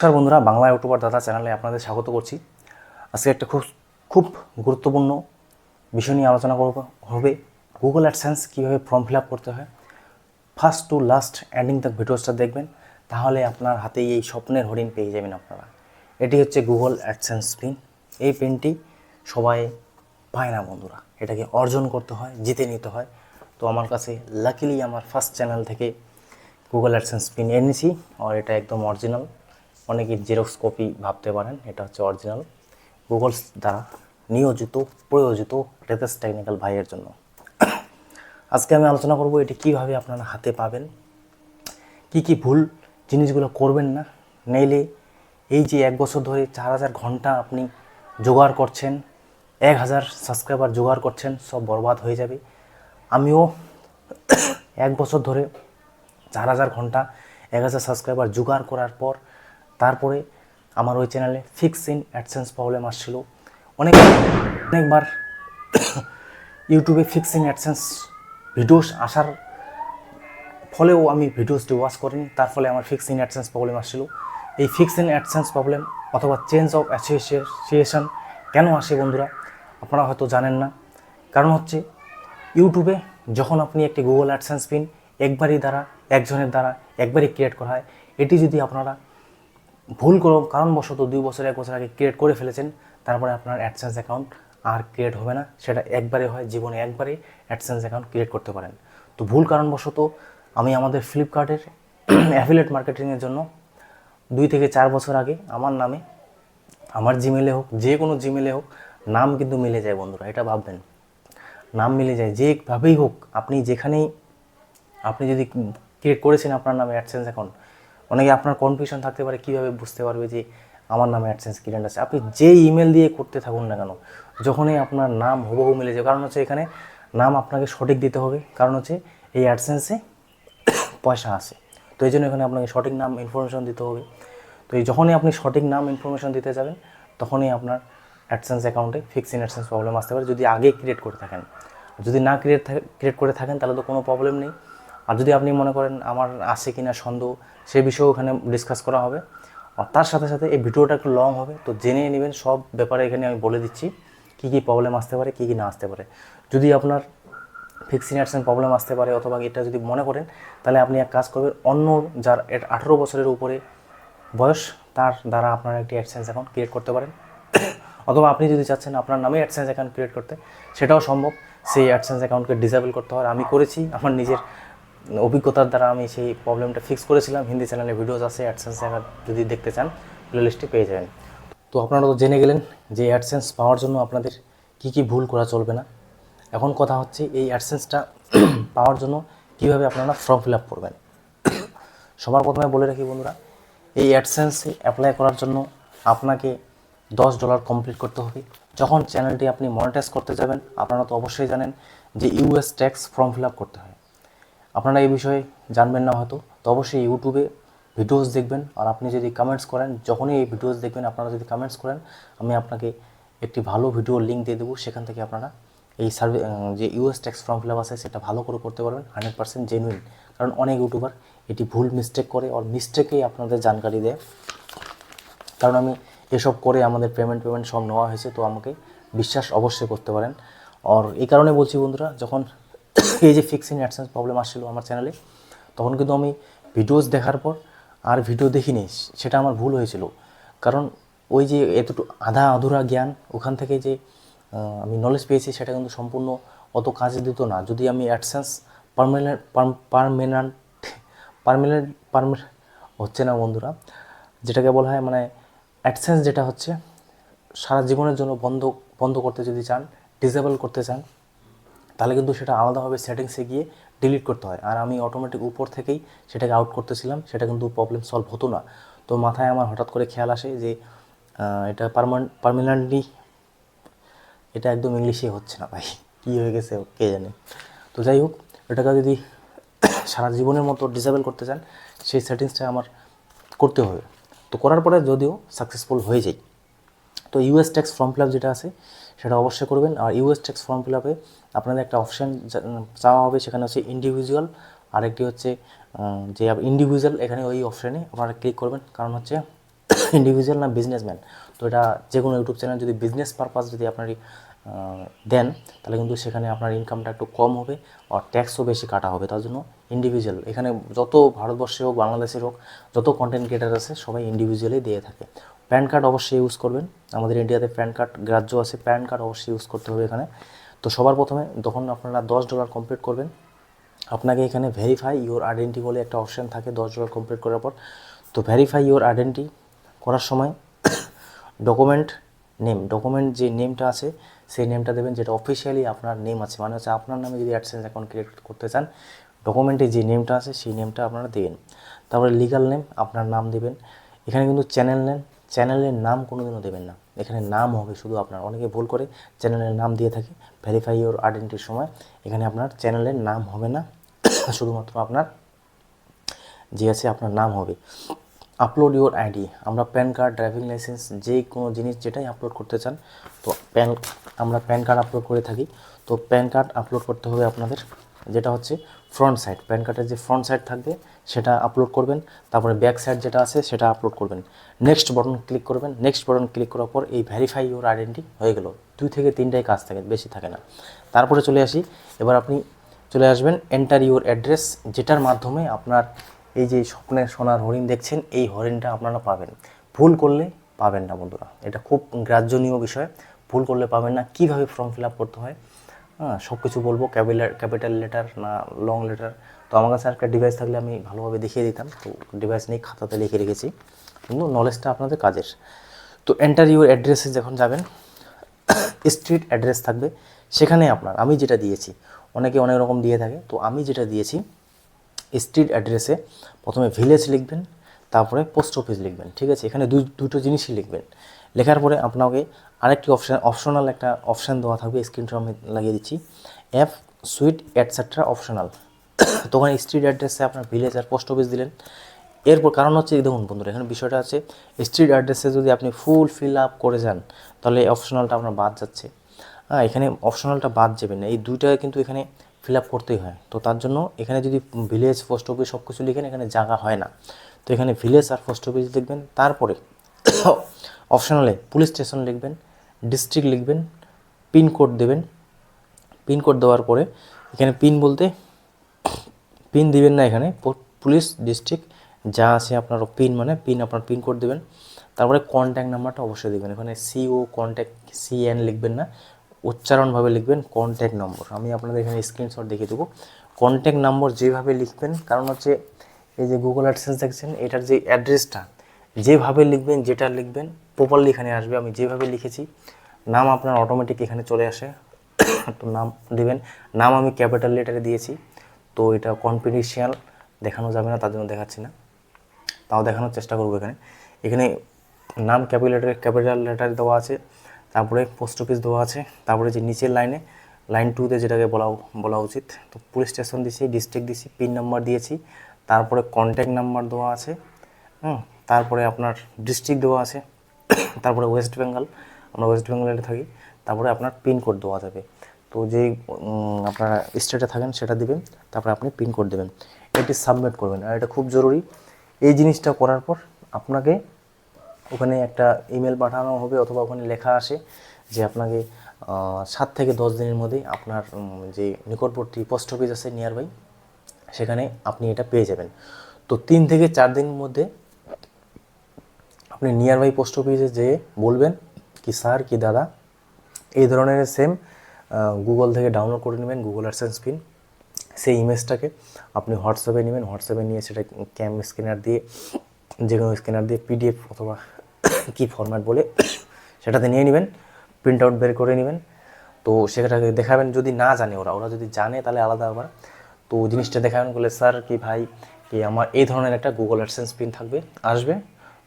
নমস্কার বন্ধুরা, বাংলা ইউটিউবার দাদা চ্যানেলে আপনাদের স্বাগত করছি। আজকে একটা খুব গুরুত্বপূর্ণ বিষয় নিয়ে আলোচনা হবে। গুগল অ্যাডসেন্স কীভাবে ফর্ম ফিল আপ করতে হয়। ফার্স্ট টু লাস্ট এন্ডিং তক ভিডিওসটা দেখবেন, তাহলে আপনার হাতেই এই স্বপ্নের হরিণ পেয়ে যাবেন আপনারা। এটি হচ্ছে গুগল অ্যাডসেন্স পিন। এই পিনটি সবাই পায় না বন্ধুরা, এটাকে অর্জন করতে হয়, জিতে নিতে হয়। তো আমার কাছে লাকিলি আমার ফার্স্ট চ্যানেল থেকে গুগল অ্যাডসেন্স পিন এনেছি, আর এটা একদম অরিজিনাল। অনেকে জেরক্স কপি ভাবতে পারেন, এটা হচ্ছে অরিজিনাল গুগল দ্বারা নিয়োজিত প্রয়োজিত রেতেস টেকনিক্যাল ভাইয়ের জন্য। আজকে আমি আলোচনা করব এটি কীভাবে আপনারা হাতে পাবেন, কি ভুল জিনিসগুলো করবেন না, নইলে এই যে 1 বছর ধরে 4000 ঘন্টা আপনি জোগাড় করছেন, 1000 সাবস্ক্রাইবার জোগাড় করছেন, সব বরবাদ হয়ে যাবে। আমিও 1 বছর ধরে 4000 ঘন্টা 1000 সাবস্ক্রাইবার জোগাড় করার পর তারপরে আমার ওই চ্যানেলে ফিক্স ইন অ্যাডসেন্স প্রবলেম আসছিল। অনেকবার ইউটিউবে ফিক্স ইন অ্যাডসেন্স ভিডিওস আসার ফলেও আমি ভিডিওসটি ওয়াচ করিনি, তার ফলে আমার ফিক্স ইন অ্যাডসেন্স প্রবলেম আসছিল। এই ফিক্স ইন অ্যাডসেন্স প্রবলেম অথবা চেঞ্জ অফ অ্যাসোসিয়েশন কেন আসে বন্ধুরা, আপনারা হয়তো জানেন না। কারণ হচ্ছে ইউটিউবে যখন আপনি একটি গুগল অ্যাডসেন্স পিন একজনের দ্বারা একবারই ক্রিয়েট করা হয়, এটি যদি আপনারা ভুল কারণবশত 2 বছর 1 বছর আগে ক্রিয়েট করে ফেলেছেন, তারপরে আপনার অ্যাডসেন্স অ্যাকাউন্ট আর ক্রিয়েট হবে না। সেটা একবারে হয়, জীবনে একবারে অ্যাডসেন্স অ্যাকাউন্ট ক্রিয়েট করতে পারেন। তো ভুল কারণবশত আমি আমাদের ফ্লিপকার্টের অ্যাফিলিয়েট মার্কেটিংয়ের জন্য 2 থেকে 4 বছর আগে আমার নামে, আমার জিমেলে হোক, যে কোনো জিমেলে হোক, নাম কিন্তু মিলে যায় বন্ধুরা, এটা ভাববেন। নাম মিলে যায় যেভাবেই হোক, আপনি যদি ক্রিয়েট করেছেন আপনার নামে অ্যাডসেন্স অ্যাকাউন্ট, অনেকে আপনার কনফিউশন থাকতে পারে কীভাবে বুঝতে পারবে যে আমার নামে অ্যাডসেন্স ক্রিয়েট আছে। আপনি যে ইমেল দিয়ে করতে থাকুন না কেন, যখনই আপনার নাম হুবহু মিলে যাবে, কারণ হচ্ছে এখানে নাম আপনাকে সঠিক দিতে হবে, কারণ হচ্ছে এই অ্যাডসেন্সে পয়সা আসে। তো এই জন্য এখানে আপনাকে সঠিক নাম ইনফরমেশন দিতে হবে। তো এই যখনই আপনি সঠিক নাম ইনফরমেশন দিতে যাবেন, তখনই আপনার অ্যাডসেন্স অ্যাকাউন্টে ফিক্স ইন অ্যাডসেন্স প্রবলেম আসতে পারে, যদি আগে ক্রিয়েট করে থাকেন। যদি না ক্রিয়েট করে থাকেন তাহলে তো কোনো প্রবলেম নেই। আর যদি আপনি মনে করেন আমার আসে কিনা সন্দেহ, সে বিষয়েও এখানে ডিসকাস করা হবে। আর তার সাথে সাথে এই ভিডিওটা একটু লং হবে, তো জেনে নেবেন সব ব্যাপারে। এখানে আমি বলে দিচ্ছি কী প্রবলেম আসতে পারে, কী না আসতে পারে। যদি আপনার ফিক্স ইন অ্যাডসেন্স প্রবলেম আসতে পারে অথবা এটা যদি মনে করেন, তাহলে আপনি এক কাজ করবেন, অন্য যার 18 বছরের উপরে বয়স, তার দ্বারা আপনারা একটি অ্যাডসেন্স অ্যাকাউন্ট ক্রিয়েট করতে পারেন। অথবা আপনি যদি চাচ্ছেন আপনার নামে অ্যাডসেন্স অ্যাকাউন্ট ক্রিয়েট করতে, সেটাও সম্ভব। সেই অ্যাডসেন্স অ্যাকাউন্টকে ডিসেবল করতে হয়। আমি করেছি, আমার নিজের অভিজ্ঞতার দ্বারা আমি সেই প্রবলেমটা ফিক্স করেছিলাম। হিন্দি চ্যানেলে ভিডিওস আছে, অ্যাডসেন্স অ্যাকাউন্ট যদি দেখতে চান প্লেলিস্টে পেয়ে যাবেন। তো আপনারা তো জেনে গেলেন যে অ্যাডসেন্স পাওয়ার জন্য আপনাদের কী ভুল করা চলবে না। এখন কথা হচ্ছে এই অ্যাডসেন্সটা পাওয়ার জন্য কীভাবে আপনারা ফর্ম ফিল আপ করবেন। সবার প্রথমে বলে রাখি বন্ধুরা, এই অ্যাডসেন্সে অ্যাপ্লাই করার জন্য আপনাকে $10 কমপ্লিট করতে হবে। যখন চ্যানেলটি আপনি মনিটাইজ করতে যাবেন, আপনারা তো অবশ্যই জানেন যে US tax form fill up করতে হয়। আপনারা এই বিষয়ে জানবেন না হয়তো, তো অবশ্যই ইউটিউবে ভিডিওস দেখবেন। আর আপনি যদি কমেন্টস করেন, যখনই এই ভিডিওস দেখবেন আপনারা যদি কমেন্টস করেন, আমি আপনাকে একটি ভালো ভিডিওর লিঙ্ক দিয়ে দেবো। সেখান থেকে আপনারা এই যে US tax form fill up আছে সেটা ভালো করে করতে পারবেন, 100% জেনুইন। কারণ অনেক ইউটিউবার এটি ভুল মিস্টেক করে, আর মিস্টেকেই আপনাদের জানকারি দেয়। কারণ আমি এসব করে আমাদের পেমেন্ট সব নেওয়া হয়েছে, তো আমাকে বিশ্বাস অবশ্যই করতে পারেন। আর এই কারণে বলছি বন্ধুরা, যখন এই যে ফিক্স ইন অ্যাডসেন্স প্রবলেম আসছিল আমার চ্যানেলে, তখন কিন্তু আমি ভিডিওস দেখার পর আর ভিডিও দেখিনি, সেটা আমার ভুল হয়েছিল। কারণ ওই যে এতটুকু আধা আধুরা জ্ঞান, ওখান থেকে যে আমি নলেজ পেয়েছি, সেটা কিন্তু সম্পূর্ণ অত কাজে দিত না। যদি আমি অ্যাডসেন্স পারমানেন্ট হচ্ছে না বন্ধুরা, যেটাকে বলা হয় মানে অ্যাডসেন্স, যেটা হচ্ছে সারা জীবনের জন্য বন্ধ করতে যদি চান, ডিসেবল করতে চান, তাহলে কিন্তু সেটা আলাদাভাবে সেটিংসে গিয়ে ডিলিট করতে হয়। আর আমি অটোমেটিক উপর থেকেই সেটাকে আউট করতেছিলাম, সেটা কিন্তু প্রবলেম সলভ হতো না। তো মাথায় আমার হঠাৎ করে খেয়াল আসে যে এটা পারমানেন্টলি, এটা একদম ইংলিশে হচ্ছে না ভাই, কী হয়ে গেছে কে জানে। তো যাই হোক, এটাকে যদি সারা জীবনের মতো ডিসেবল করতে চান, সেই সেটিংসটা আমার করতে হবে। তো করার পরে যদিও সাকসেসফুল হয়ে যাই, তো US tax form fill up যেটা আছে সেটা অবশ্যই করবেন। আর ইউএস ট্যাক্স ফর্ম ফিল আপে আপনাদের একটা অপশান চাওয়া হবে, সেখানে হচ্ছে ইন্ডিভিজুয়াল, আরেকটি হচ্ছে যে ইন্ডিভিজুয়াল। এখানে ওই অপশানে আপনারা ক্লিক করবেন, কারণ হচ্ছে ইন্ডিভিজুয়াল না বিজনেসম্যান। তো এটা যে কোনো ইউটিউব চ্যানেল যদি বিজনেস পারপাস যদি আপনারই দেন, তাহলে কিন্তু সেখানে আপনার ইনকামটা একটু কম হবে আর ট্যাক্সও বেশি কাটা হবে। তার জন্য ইন্ডিভিজুয়াল, এখানে যত ভারতবর্ষে হোক বাংলাদেশের হোক যত কন্টেন্ট ক্রিয়েটার আছে সবাই ইন্ডিভিজুয়ালি দিয়ে থাকে। প্যান কার্ড অবশ্যই ইউজ করবেন, আমাদের ইন্ডিয়াতে প্যান কার্ড গ্রাহ্য আছে, প্যান কার্ড অবশ্যই ইউজ করতে হবে এখানে। তো সবার প্রথমে যখন আপনারা $10 কমপ্লিট করবেন, আপনাকে এখানে ভেরিফাই ইওর আইডেন্টি বলে একটা অপশান থাকে $10 কমপ্লিট করার পর। তো ভেরিফাই ইওর আইডেন্টি করার সময় ডকুমেন্ট ডকুমেন্ট যে নেমটা আছে সেই নেমটা দেবেন, যেটা অফিসিয়ালি আপনার নেম আছে, মানে হচ্ছে আপনার নামে যদি অ্যাডসেন্স অ্যাকাউন্ট ক্রিয়েট করতে চান, ডকুমেন্টে যে নেমটা আছে সেই নেমটা আপনারা দেবেন। তারপরে লিগাল নেম আপনার নাম দেবেন। এখানে কিন্তু চ্যানেলের নাম কোনোদিনও দেবেন না, এখানে নাম হবে শুধু আপনার। অনেকে ভুল করে চ্যানেলের নাম দিয়ে থাকে। ভেরিফাই ইওর আইডেন্টিটির সময় এখানে আপনার চ্যানেলের নাম হবে না, শুধুমাত্র আপনার যে আছে আপনার নাম হবে। আপলোড ইওর আইডি, আমরা প্যান কার্ড, ড্রাইভিং লাইসেন্স যে কোনো জিনিস যেটাই আপলোড করতে চান, তো আমরা প্যান কার্ড আপলোড করে থাকি। তো প্যান কার্ড আপলোড করতে হবে আপনাদের, যেটা হচ্ছে ফ্রন্ট সাইড, প্যান কার্ডের যে ফ্রন্ট সাইড থাকবে সেটা আপলোড করবেন। তারপরে ব্যাক সাইড যেটা আছে সেটা আপলোড করবেন। নেক্সট বাটন ক্লিক করবেন। নেক্সট বাটন ক্লিক করার পর এই ভেরিফাই ইওর আইডেন্টি হয়ে গেল। 2 থেকে 3টাই কাজ থাকে, বেশি থাকে না। তারপরে চলে আসি, এবার আপনি চলে আসবেন এন্টার ইওর অ্যাড্রেস, যেটার মাধ্যমে আপনার এই যে স্বপ্নের সোনার হরিণ দেখছেন, এই হরিণটা আপনারা পাবেন। ভুল করলে পাবেন না বন্ধুরা, এটা খুব গ্রাহ্যনীয় বিষয়, ভুল করলে পাবেন না। কীভাবে ফর্ম ফিল আপ করতে হয় সব কিছু বলবো, ক্যাপিটাল লেটার না লং লেটার। তো আমার কাছে একটা ডিভাইস থাকলে আমি ভালোভাবে দেখিয়ে দিতাম, তো ডিভাইস নেই, খাতাতে লিখে রেখেছি, কিন্তু নলেজটা আপনাদের কাজের। তো এন্টার ইউর অ্যাড্রেসে যখন যাবেন, স্ট্রিট অ্যাড্রেস থাকবে, সেখানে আপনার আমি যেটা দিয়েছি, অনেকে অনেক রকম দিয়ে থাকে, তো আমি যেটা দিয়েছি স্ট্রিট অ্যাড্রেসে প্রথমে ভিলেজ লিখবেন, তারপরে পোস্ট অফিস লিখবেন। ঠিক আছে, এখানে দুটো জিনিসই লিখবেন। লেখার পরে আপনাকে আরেকটি অপশনাল একটা অপশান দেওয়া থাকবে, স্ক্রিনটা আমি লাগিয়ে দিচ্ছি, অ্যাপ সুইট অ্যাটসেট্রা অপশনাল। তো ওখানে স্ট্রিট অ্যাড্রেসে আপনার ভিলেজ আর পোস্ট অফিস দিলেন। এরপর কারণ হচ্ছে দেখুন বন্ধুরা, এখানে বিষয়টা আছে স্ট্রিট অ্যাড্রেসে যদি আপনি ফুল ফিল আপ করে যান, তাহলে অপশনালটা আপনার বাদ যাচ্ছে। এখানে অপশনালটা বাদ যাবে না, এই দুইটা কিন্তু এখানে ফিল আপ করতেই হয়। তো তার জন্য এখানে যদি ভিলেজ পোস্ট অফিস সব কিছু লিখেন, এখানে জায়গা হয় না। তো এখানে ভিলেজ আর পোস্ট অফিস লিখবেন। তারপরে অপশনালে পুলিশ স্টেশন লিখবেন, ডিস্ট্রিক্ট লিখবেন, পিনকোড দেবেন। পিনকোড দেওয়ার পরে এখানে পিন বলতে পিন দিবেন না, এখানে পুলিশ ডিস্ট্রিক্ট যা আছে আপনার পিন, মানে পিন আপনার পিনকোড দেবেন। তারপরে কন্ট্যাক্ট নাম্বারটা অবশ্যই দেবেন, এখানে সিও কন্ট্যাক্ট CN লিখবেন না, উচ্চারণভাবে লিখবেন কন্ট্যাক্ট নম্বর। আমি আপনাদের এখানে স্ক্রিনশট দেখিয়ে দেবো। কন্ট্যাক্ট নম্বর যেভাবে লিখবেন, কারণ হচ্ছে এই যে গুগল অ্যাডসেন্স দেখছেন, এটার যে অ্যাড্রেসটা যেভাবে লিখবেন, যেটা লিখবেন প্রপারলি এখানে আসবে। আমি যেভাবে লিখেছি, নাম আপনার অটোমেটিক এখানে চলে আসে। তো নাম দেবেন, নাম আমি ক্যাপিটাল লেটারে দিয়েছি। তো এটা কনফিডেন্সিয়াল দেখানো যাবে না, তার জন্য দেখাচ্ছি না, তাও দেখানোর চেষ্টা করবো। এখানে নাম ক্যাপিটাল লেটার দেওয়া আছে, তারপরে পোস্ট অফিস দেওয়া আছে, তারপরে যে নিচের লাইন 2তে যেটাকে বলা উচিত, তো পুলিশ স্টেশন দিয়েছি, ডিস্ট্রিক্ট দিয়েছি, পিন নাম্বার দিয়েছি, তারপরে কন্ট্যাক্ট নাম্বার দেওয়া আছে, তারপরে আপনার ডিস্ট্রিক্ট দেওয়া আছে, তারপরে ওয়েস্ট বেঙ্গল, আমরা ওয়েস্ট বেঙ্গলে থাকি, তারপরে আপনার পিনকোড দেওয়া যাবে। তো যেই আপনারা স্টেটে থাকেন সেটা দেবেন, তারপরে আপনি পিনকোড দেবেন, এটি সাবমিট করবেন। আর এটা খুব জরুরি, এই জিনিসটা করার পর আপনাকে ওখানে একটা ইমেল পাঠানো হবে, অথবা ওখানে লেখা আসে যে আপনাকে 7 থেকে 10 দিনের মধ্যেই আপনার যে নিকটবর্তী পোস্ট অফিস আছে নিয়ারবাই, সেখানে আপনি এটা পেয়ে যাবেন। তো 3 থেকে 4 দিনের মধ্যে আপনি নিয়ারবাই পোস্ট অফিসে যেয়ে বলবেন কি স্যার কি দাদা, এই ধরনের সেম গুগল থেকে ডাউনলোড করে নেবেন গুগল অ্যাডসেন্স পিন। সেই ইমেজটাকে আপনি হোয়াটসঅ্যাপে নেবেন, হোয়াটসঅ্যাপে নিয়ে সেটা স্ক্যানার দিয়ে, যে কোনো স্ক্যানার দিয়ে PDF অথবা কি ফরম্যাট বলে সেটাতে নিয়ে নেবেন, প্রিন্ট আউট বের করে নেবেন। তো সেটাকে দেখাবেন। যদি না জানে ওরা যদি জানে তাহলে আলাদা আবার, তো জিনিসটা দেখাবেন বলে স্যার কি ভাই কি আমার এই ধরনের একটা গুগল অ্যাডসেন্স পিন আসবে,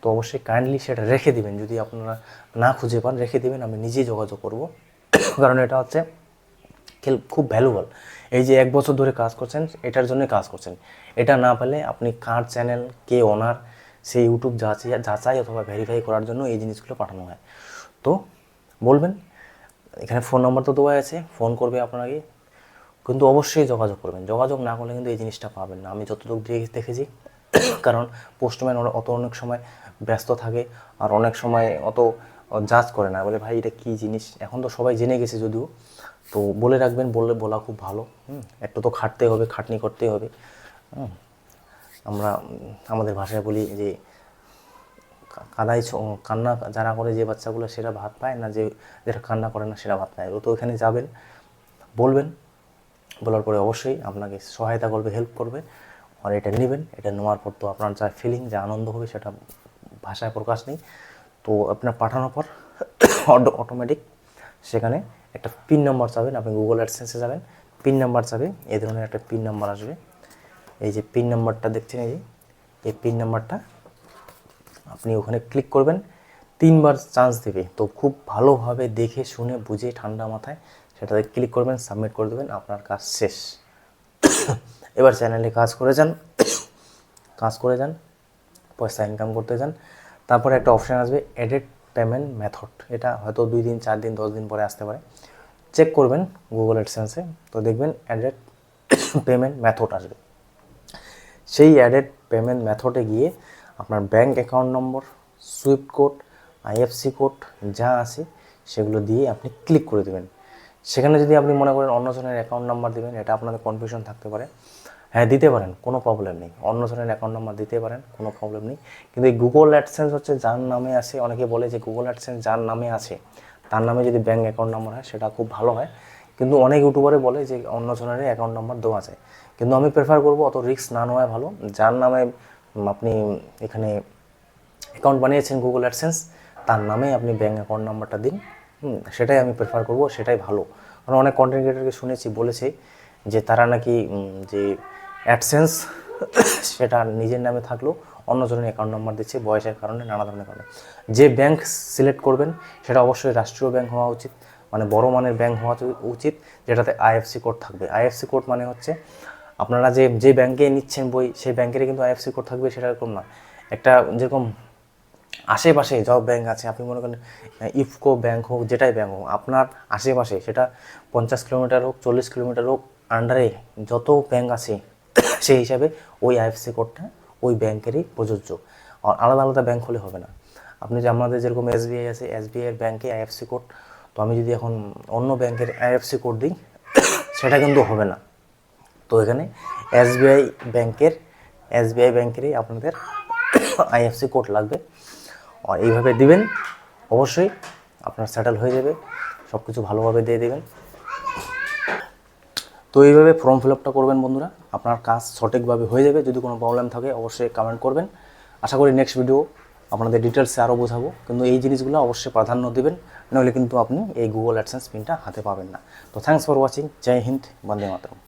তো অবশ্যই কাইন্ডলি সেটা রেখে দিবেন। যদি আপনারা না খুঁজে পান রেখে দিবেন, আমি নিজেই যোগাযোগ করব, কারণ এটা হচ্ছে খুব ভ্যালুবল। এই যে 1 বছর ধরে কাজ করছেন, এটার জন্য কাজ করছেন, এটা না পেলে আপনি কার চ্যানেল কে ওনার, সেই ইউটিউব যাচাই অথবা ভেরিফাই করার জন্য এই জিনিসগুলো পাঠানো হয়। তো বলবেন, এখানে ফোন নাম্বার তো দেওয়া আছে, ফোন করবে আপনাকে, কিন্তু অবশ্যই যোগাযোগ করবেন। যোগাযোগ না করলে কিন্তু এই জিনিসটা পাবেন না, আমি যতটুকু দেখেছি। কারণ পোস্টম্যান অনেক সময় ব্যস্ত থাকে আর অনেক সময় অত জাজ করে না, বলে ভাই এটা কী জিনিস। এখন তো সবাই জেনে গেছে যদিও, তো বলে রাখবেন, বললে বলা খুব ভালো। একটু তো খাটতে হবে, খাটনি করতে হবে। আমরা আমাদের ভাষায় বলি যে কান্না যারা করে যে বাচ্চাগুলো সেটা ভাত পায় না, যেটা কান্না করে না সেটা ভাত পায়। তো ওখানে যাবেন, বলবেন, বলার পরে অবশ্যই আপনাকে সহায়তা করবে, হেল্প করবে। আর এটা নেবেন, এটা নেওয়ার পর তো আপনার যা ফিলিং, যা আনন্দ হবে সেটা ভাষায় প্রকাশ নেই। তো আপনার পাঠানোর পর অটোমেটিক সেখানে একটা পিন নাম্বার চাবেন। আপনি গুগল অ্যাডসেন্সে যাবেন, পিন নাম্বার চাবে, এই ধরনের একটা পিন নাম্বার আসবে। এই যে পিন নাম্বারটা দেখছেন, এই পিন নাম্বারটা আপনি ওখানে ক্লিক করবেন, 3বার চান্স দেবে। তো খুব ভালোভাবে দেখে শুনে বুঝে ঠান্ডা মাথায় সেটাতে ক্লিক করবেন, সাবমিট করে দেবেন, আপনার কাজ শেষ। এবার চ্যানেলে কাজ করে যান, পয়সা ইনকাম করতে যান। তারপরে একটা অপশান আসবে অ্যাডেড পেমেন্ট মেথড। এটা হয়তো 2 দিন, 4 দিন, 10 দিন পরে আসতে পারে। চেক করবেন গুগল অ্যাডসেন্সে, তো দেখবেন অ্যাডেড পেমেন্ট মেথড আসবে। সেই অ্যাডেড পেমেন্ট মেথডে গিয়ে আপনার bank account number, Swift code, IFC code যা আছে সেগুলো দিয়ে আপনি ক্লিক করে দেবেন। সেখানে যদি আপনি মনে করেন অন্যজনের অ্যাকাউন্ট নাম্বার দেবেন, এটা আপনাদের কনফিউশন থাকতে পারে। হ্যাঁ, দিতে পারেন, কোনো প্রবলেম নেই, অন্যজনের অ্যাকাউন্ট নাম্বার দিতে পারেন, কোনো প্রবলেম নেই। কিন্তু এই গুগল অ্যাডসেন্স হচ্ছে যার নামে আছে, অনেকে বলে যে গুগল অ্যাডসেন্স যার নামে আছে তার নামে যদি ব্যাঙ্ক অ্যাকাউন্ট নাম্বার হয় সেটা খুব ভালো হয়। কিন্তু অনেক ইউটিউবারে বলে যে অন্যজনের অ্যাকাউন্ট নাম্বার দেওয়া যায়, কিন্তু আমি প্রেফার করবো অত রিস্ক না নেওয়া ভালো। যার নামে আপনি এখানে অ্যাকাউন্ট বানিয়েছেন গুগল অ্যাডসেন্স, তার নামে আপনি ব্যাঙ্ক অ্যাকাউন্ট নাম্বারটা দিন। সেটাই আমি প্রেফার করবো, সেটাই ভালো। কারণ অনেক কন্টেন্ট ক্রিয়েটরকে শুনেছি, বলেছে যে তারা নাকি যে অ্যাডসেন্স সেটা নিজের নামে থাকলেও অন্যজনের অ্যাকাউন্ট নাম্বার দিচ্ছে বয়সের কারণে, নানা ধরনের কারণে। যে ব্যাংক সিলেক্ট করবেন সেটা অবশ্যই রাষ্ট্রীয় ব্যাংক হওয়া উচিত, মানে বড় মানের ব্যাংক হওয়া উচিত, যেটাতে আইএফসি কোড থাকবে। আইএফসি কোড মানে হচ্ছে আপনারা যে ব্যাংকে নিচ্ছেন বই, সেই ব্যাংকেরই কিন্তু আইএফসি কোড থাকবে, সেটা এরকম না। একটা যেরকম আশেপাশে যত ব্যাংক আছে, আপনি মনে করেন ইফকো ব্যাংক হোক, যেটাই ব্যাংক হোক, আপনার আশেপাশে সেটা 50 কিলোমিটার হোক, 40 কিলোমিটার হোক, আন্ডারে যত ব্যাংক আছে সেই হিসাবে ওই আইএফসি কোডটা ওই ব্যাংকেরই প্রযোজ্য। আর আলাদা আলাদা ব্যাংক হলে হবে না। আপনি যে আমাদের যেরকম এসবিআই আছে, এসবিআইয়ের ব্যাংকে আইএফসি কোড, তো আমি যদি এখন অন্য ব্যাংকের আইএফসি কোড দিই সেটা কিন্তু হবে না। তো এখানে এসবিআই ব্যাংকেরই আপনাদের আইএফসি কোড লাগবে। আর এইভাবে দিবেন, অবশ্যই আপনার সেটেল হয়ে যাবে, সব কিছু ভালোভাবে দিয়ে দেবেন। তো এইভাবে ফর্ম ফিল আপটা করবেন বন্ধুরা, আপনার কাজ সঠিকভাবে হয়ে যাবে। যদি কোনো প্রবলেম থাকে অবশ্যই কমেন্ট করবেন। আশা করি নেক্সট ভিডিও আপনাদের ডিটেলসে আরও বোঝাবো, কিন্তু এই জিনিসগুলো অবশ্যই প্রাধান্য দেবেন, নাহলে কিন্তু আপনি এই গুগল অ্যাডসেন্স পিনটা হাতে পাবেন না। তো থ্যাংকস ফর ওয়াচিং। জয় হিন্দ, বন্দে মাতরম।